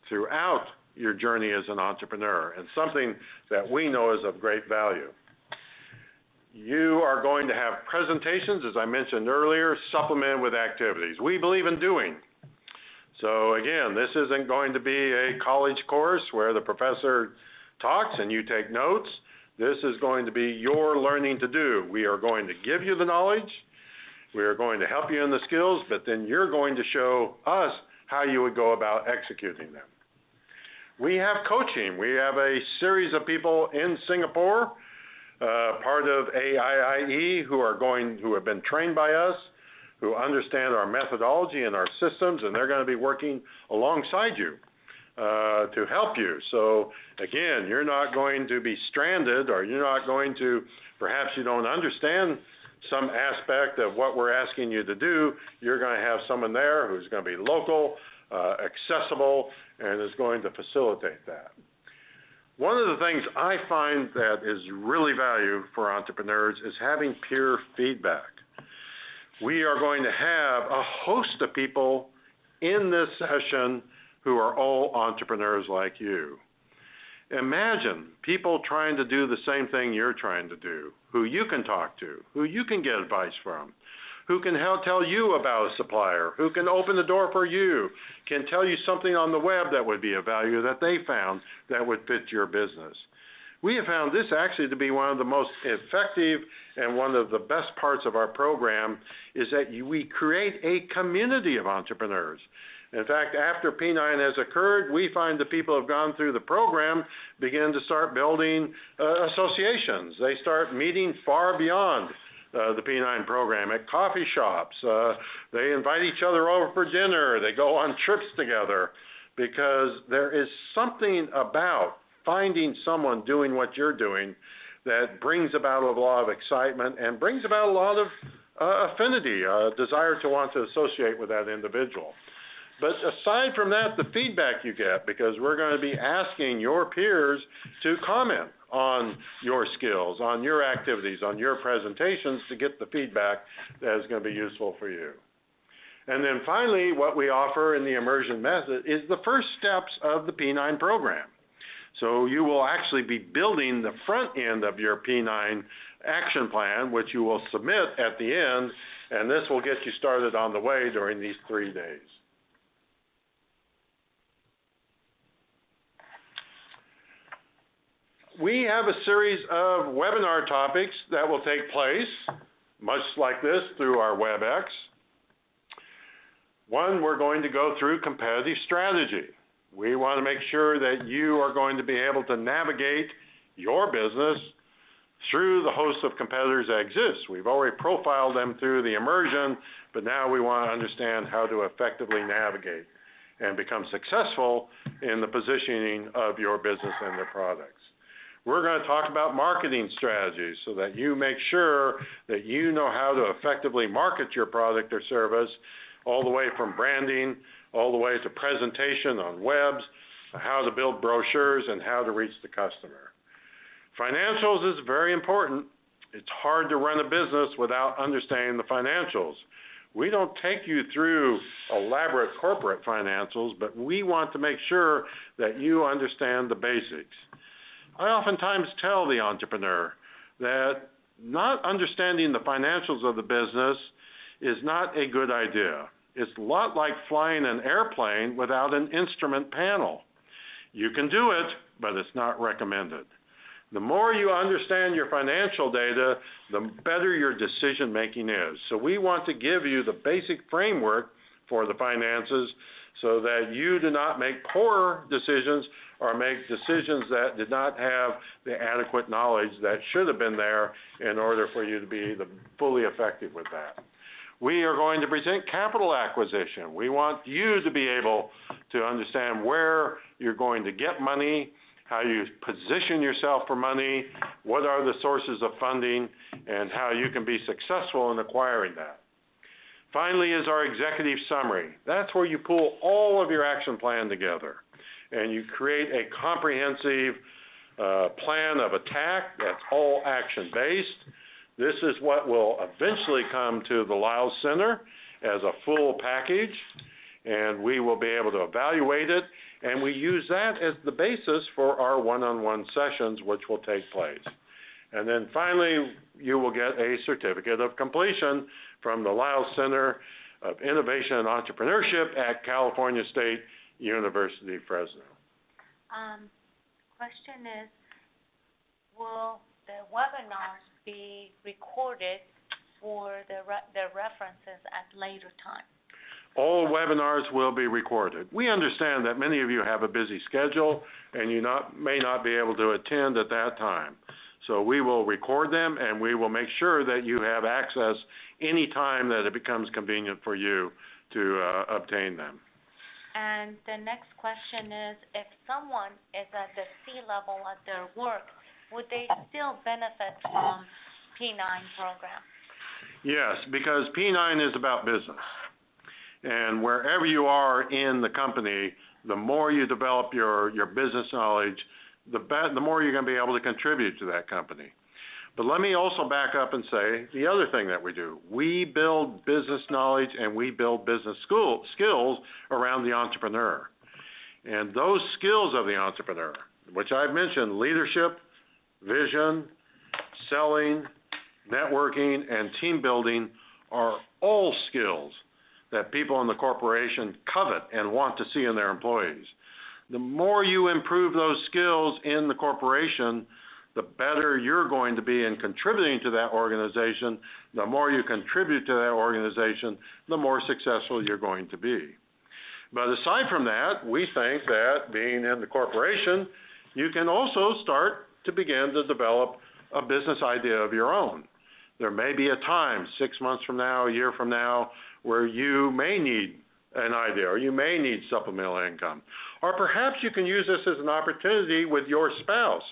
throughout your journey as an entrepreneur, and something that we know is of great value. You are going to have presentations, as I mentioned earlier, supplemented with activities. We believe in doing. So again, this isn't going to be a college course where the professor talks and you take notes. This is going to be your learning to do. We are going to give you the knowledge. We are going to help you in the skills, but then you're going to show us how you would go about executing them. We have coaching. We have a series of people in Singapore, part of AIIE, who have been trained by us, who understand our methodology and our systems, and they're going to be working alongside you to help you. So again, you're not going to be stranded, or you're not going to, perhaps you don't understand some aspect of what we're asking you to do. You're going to have someone there who's going to be local, accessible, and is going to facilitate that. One of the things I find that is really valuable for entrepreneurs is having peer feedback. We are going to have a host of people in this session who are all entrepreneurs like you. Imagine people trying to do the same thing you're trying to do, who you can talk to, who you can get advice from, who can help tell you about a supplier, who can open the door for you, can tell you something on the web that would be of value that they found that would fit your business. We have found this actually to be one of the most effective and one of the best parts of our program is that we create a community of entrepreneurs. In fact, after P9 has occurred, we find the people who have gone through the program begin to start building associations. They start meeting far beyond the P9 program at coffee shops. They invite each other over for dinner. They go on trips together because there is something about finding someone doing what you're doing that brings about a lot of excitement and brings about a lot of affinity, a desire to want to associate with that individual. But aside from that, the feedback you get, because we're going to be asking your peers to comment on your skills, on your activities, on your presentations to get the feedback that is going to be useful for you. And then finally, what we offer in the immersion method is the first steps of the P9 program. So you will actually be building the front end of your P9 action plan, which you will submit at the end, and this will get you started on the way during these 3 days. We have a series of webinar topics that will take place, much like this, through our WebEx. One, we're going to go through competitive strategy. We want to make sure that you are going to be able to navigate your business through the host of competitors that exist. We've already profiled them through the immersion, but now we want to understand how to effectively navigate and become successful in the positioning of your business and their products. We're going to talk about marketing strategies so that you make sure that you know how to effectively market your product or service, all the way from branding, all the way to presentation on webs, how to build brochures, and how to reach the customer. Financials is very important. It's hard to run a business without understanding the financials. We don't take you through elaborate corporate financials, but we want to make sure that you understand the basics. I oftentimes tell the entrepreneur that not understanding the financials of the business is not a good idea. It's a lot like flying an airplane without an instrument panel. You can do it, but it's not recommended. The more you understand your financial data, the better your decision making is. So we want to give you the basic framework for the finances so that you do not make poor decisions or make decisions that did not have the adequate knowledge that should have been there in order for you to be fully effective with that. We are going to present capital acquisition. We want you to be able to understand where you're going to get money, how you position yourself for money, what are the sources of funding, and how you can be successful in acquiring that. Finally is our executive summary. That's where you pull all of your action plan together and you create a comprehensive plan of attack that's all action-based. This is what will eventually come to the Lyles Center as a full package, and we will be able to evaluate it, and we use that as the basis for our one-on-one sessions, which will take place. And then finally, you will get a certificate of completion from the Lyles Center of Innovation and Entrepreneurship at California State University, Fresno. Question is, will the webinars be recorded for the references at later time? All webinars will be recorded. We understand that many of you have a busy schedule and you may not be able to attend at that time. So we will record them and we will make sure that you have access any time that it becomes convenient for you to obtain them. And the next question is, if someone is at the C-level at their work, would they still benefit from P9 program? Yes, because P9 is about business. And wherever you are in the company, the more you develop your business knowledge, the more you're going to be able to contribute to that company. But let me also back up and say the other thing that we do. We build business knowledge and we build business skills around the entrepreneur. And those skills of the entrepreneur, which I've mentioned, leadership, vision, selling, networking, and team building, are all skills that people in the corporation covet and want to see in their employees. The more you improve those skills in the corporation, the better you're going to be in contributing to that organization. The more you contribute to that organization, the more successful you're going to be. But aside from that, we think that being in the corporation, you can also start to begin to develop a business idea of your own. There may be a time, 6 months from now, a year from now, where you may need an idea or you may need supplemental income. Or perhaps you can use this as an opportunity with your spouse.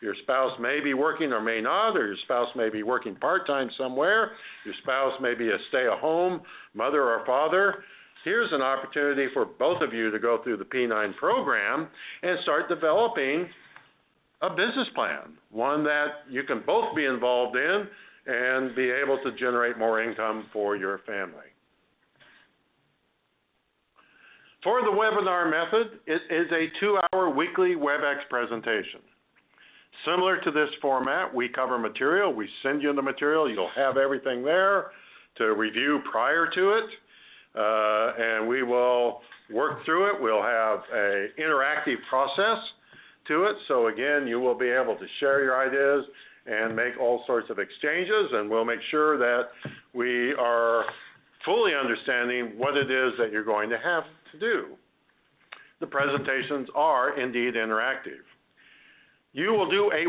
Your spouse may be working or may not, or your spouse may be working part-time somewhere. Your spouse may be a stay-at-home mother or father. Here's an opportunity for both of you to go through the P9 program and start developing a business plan, one that you can both be involved in and be able to generate more income for your family. For the webinar method, it is a 2-hour weekly WebEx presentation. Similar to this format, we cover material. We send you the material. You'll have everything there to review prior to it, and we will work through it. We'll have an interactive process to it. So again, you will be able to share your ideas and make all sorts of exchanges, and we'll make sure that we are fully understanding what it is that you're going to have to do. The presentations are indeed interactive. You will do a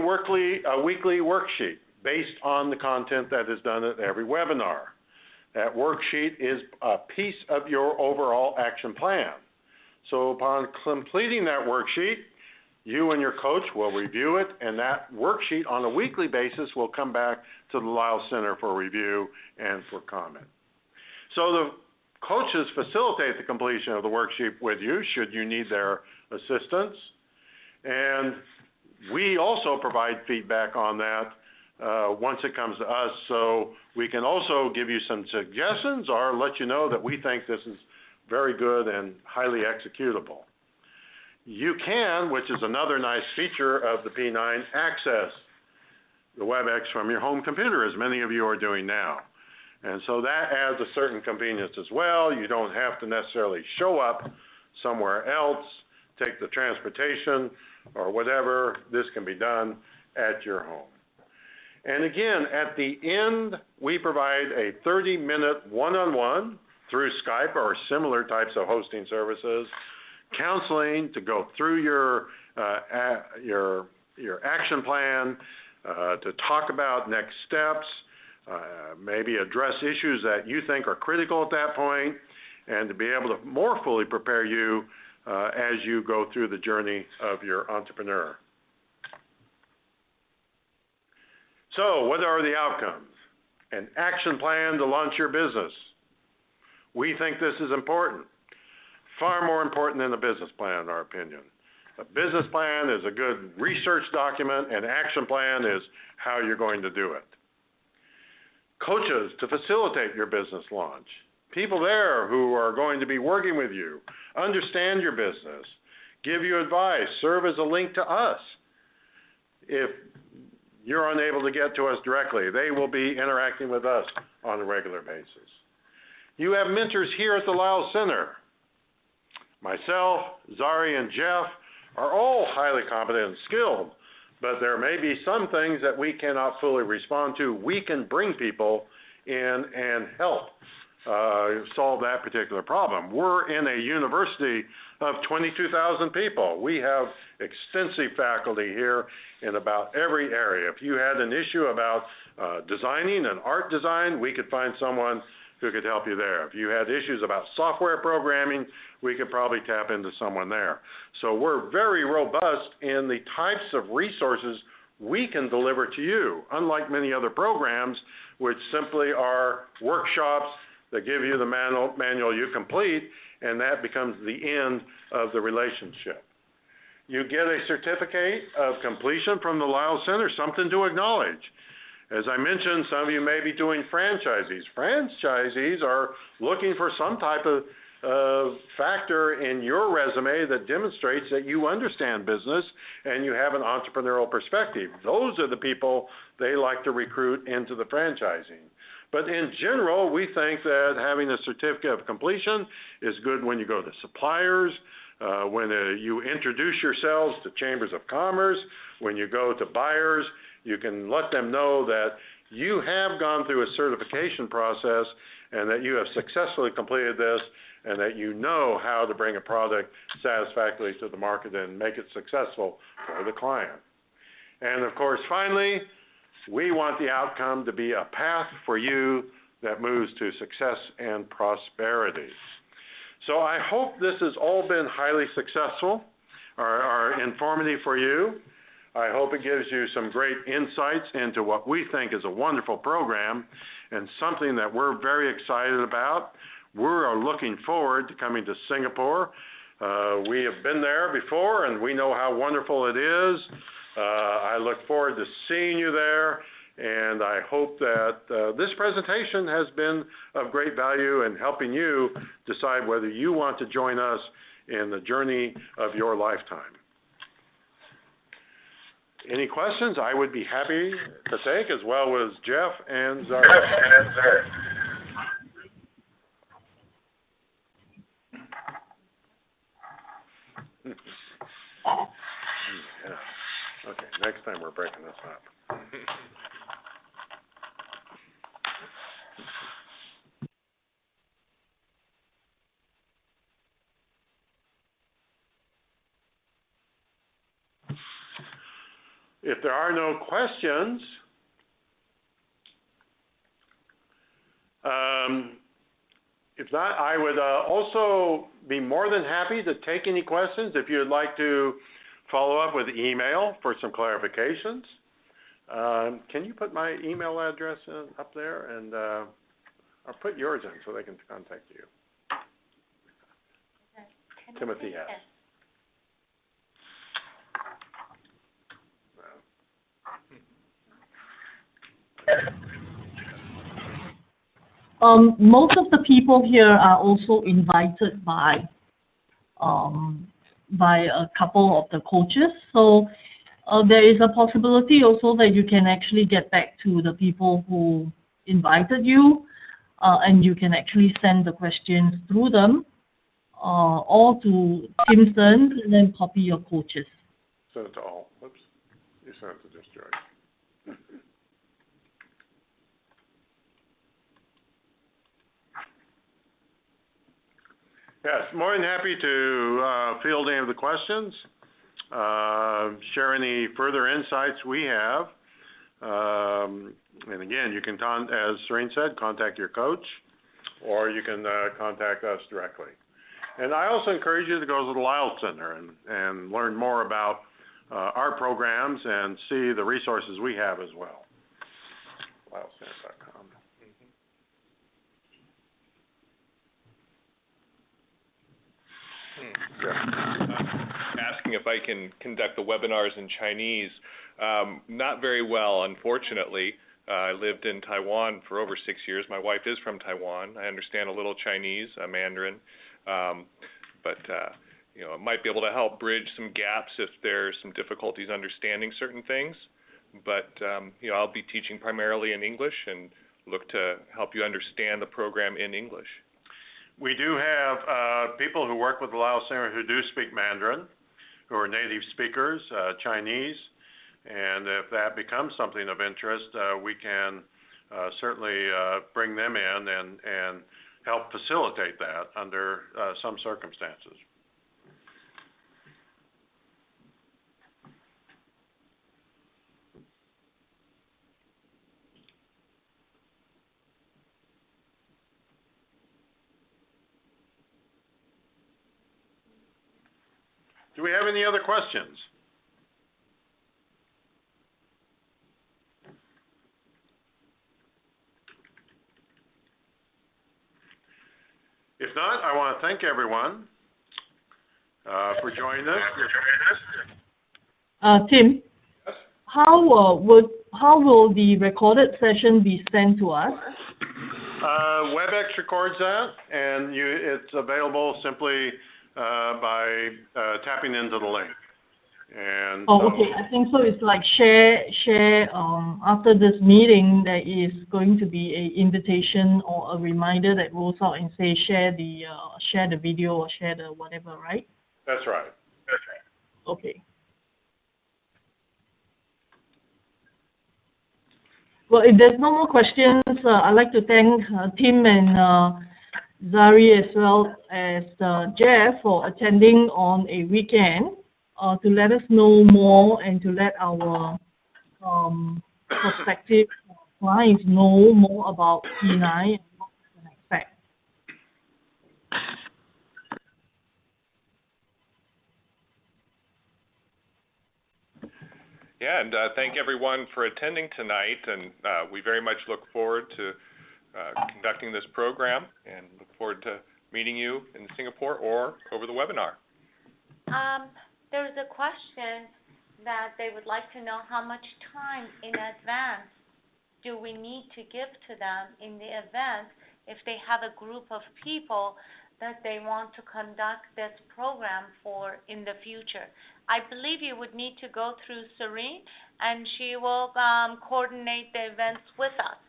weekly worksheet based on the content that is done at every webinar. That worksheet is a piece of your overall action plan. So upon completing that worksheet, you and your coach will review it, and that worksheet on a weekly basis will come back to the Lyles Center for review and for comment. So the coaches facilitate the completion of the worksheet with you should you need their assistance, and we also provide feedback on that once it comes to us, so we can also give you some suggestions or let you know that we think this is very good and highly executable. You can, which is another nice feature of the P9, access the WebEx from your home computer, as many of you are doing now. And so that adds a certain convenience as well. You don't have to necessarily show up somewhere else, take the transportation or whatever. This can be done at your home. And again, at the end, we provide a 30-minute one-on-one through Skype or similar types of hosting services, counseling to go through your action plan, to talk about next steps, maybe address issues that you think are critical at that point, and to be able to more fully prepare you as you go through the journey of your entrepreneur. So, what are the outcomes? An action plan to launch your business. We think this is important. Far more important than a business plan, in our opinion. A business plan is a good research document, and action plan is how you're going to do it. Coaches to facilitate your business launch. People there who are going to be working with you, understand your business, give you advice, serve as a link to us. If you're unable to get to us directly. They will be interacting with us on a regular basis. You have mentors here at the Lyles Center. Myself, Zari, and Jeff are all highly competent and skilled, but there may be some things that we cannot fully respond to. We can bring people in and help solve that particular problem. We're in a university of 22,000 people. We have extensive faculty here in about every area. If you had an issue about designing and art design, we could find someone who could help you there. If you had issues about software programming, we could probably tap into someone there. So we're very robust in the types of resources we can deliver to you, unlike many other programs, which simply are workshops that give you the manual you complete, and that becomes the end of the relationship. You get a certificate of completion from the Lyles Center, something to acknowledge. As I mentioned, some of you may be doing franchisees. Franchisees are looking for some type of factor in your resume that demonstrates that you understand business and you have an entrepreneurial perspective. Those are the people they like to recruit into the franchising. But in general, we think that having a certificate of completion is good when you go to suppliers, when you introduce yourselves to chambers of commerce, when you go to buyers. You can let them know that you have gone through a certification process and that you have successfully completed this and that you know how to bring a product satisfactorily to the market and make it successful for the client. And of course, finally, we want the outcome to be a path for you that moves to success and prosperity. So I hope this has all been highly successful or informative for you. I hope it gives you some great insights into what we think is a wonderful program and something that we're very excited about. We are looking forward to coming to Singapore. We have been there before, and we know how wonderful it is. I look forward to seeing you there, and I hope that this presentation has been of great value in helping you decide whether you want to join us in the journey of your lifetime. Any questions? I would be happy to take, as well as Jeff and Zari. Yeah. Okay, next time we're breaking this up. If there are no questions, if not, I would also be more than happy to take any questions if you'd like to follow up with email for some clarifications. Can you put my email address up there, and I'll put yours in so they can contact you. Timothy S. Most of the people here are also invited by a couple of the coaches. So there is a possibility also that you can actually get back to the people who invited you, and you can actually send the questions through them, or to Stearns, and then copy your coaches. Send it to all. Whoops. You sent it to just George. Yes, more than happy to field any of the questions, share any further insights we have. And again, you can, as Serene said, contact your coach, or you can contact us directly. And I also encourage you to go to the Lyles Center and learn more about our programs and see the resources we have as well. LylesCenter.com. Asking if I can conduct the webinars in Chinese. Not very well, unfortunately. I lived in Taiwan for over 6 years. My wife is from Taiwan. I understand a little Chinese, Mandarin, but you know, it might be able to help bridge some gaps if there's some difficulties understanding certain things. but I'll be teaching primarily in English and look to help you understand the program in English. We do have people who work with the Lyles Center who do speak Mandarin, who are native speakers, Chinese, and if that becomes something of interest, we can certainly bring them in and help facilitate that under some circumstances. Do we have any other questions? If not, I want to thank everyone for joining us. Tim, Yes? how will the recorded session be sent to us? WebEx records that, and it's available simply by tapping into the link. And Okay. I think so. It's like share. After this meeting, there is going to be a invitation or a reminder that rolls out and say share the video or share the whatever, right? That's right. Okay. Well, if there's no more questions, I'd like to thank Tim and Zari as well as Jeff for attending on a weekend to let us know more and to let our prospective clients know more about P9 and what we can expect. Yeah, and thank everyone for attending tonight, and we very much look forward to conducting this program and look forward to meeting you in Singapore or over the webinar. There's a question that they would like to know how much time in advance do we need to give to them in the event if they have a group of people that they want to conduct this program for in the future. I believe you would need to go through Serene, and she will coordinate the events with us.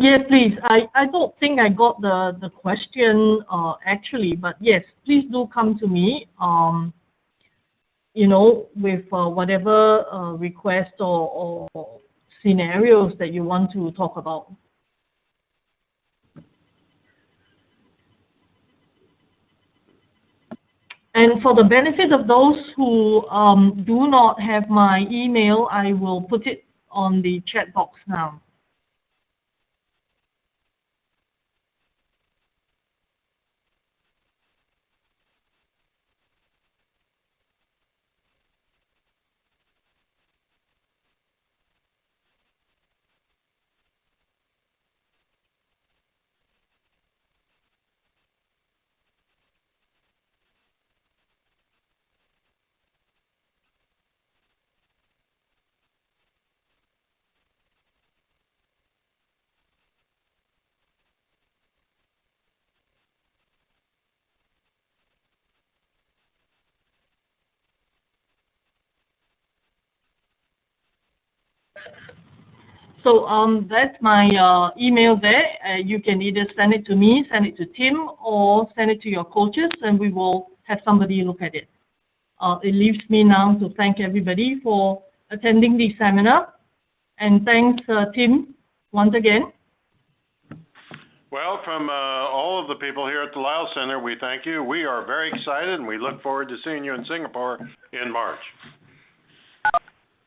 Yes, please. I don't think I got the question actually, but yes, please do come to me. With whatever requests or scenarios that you want to talk about. And for the benefit of those who do not have my email, I will put it on the chat box now. So that's my email there. You can either send it to me, send it to Tim, or send it to your coaches, and we will have somebody look at it. It leaves me now to thank everybody for attending the seminar, and thanks, Tim, once again. Well, from all of the people here at the Lyles Center, we thank you. We are very excited, and we look forward to seeing you in Singapore in March.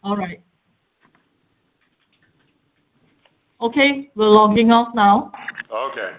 All right. Okay, we're logging off now. Okay.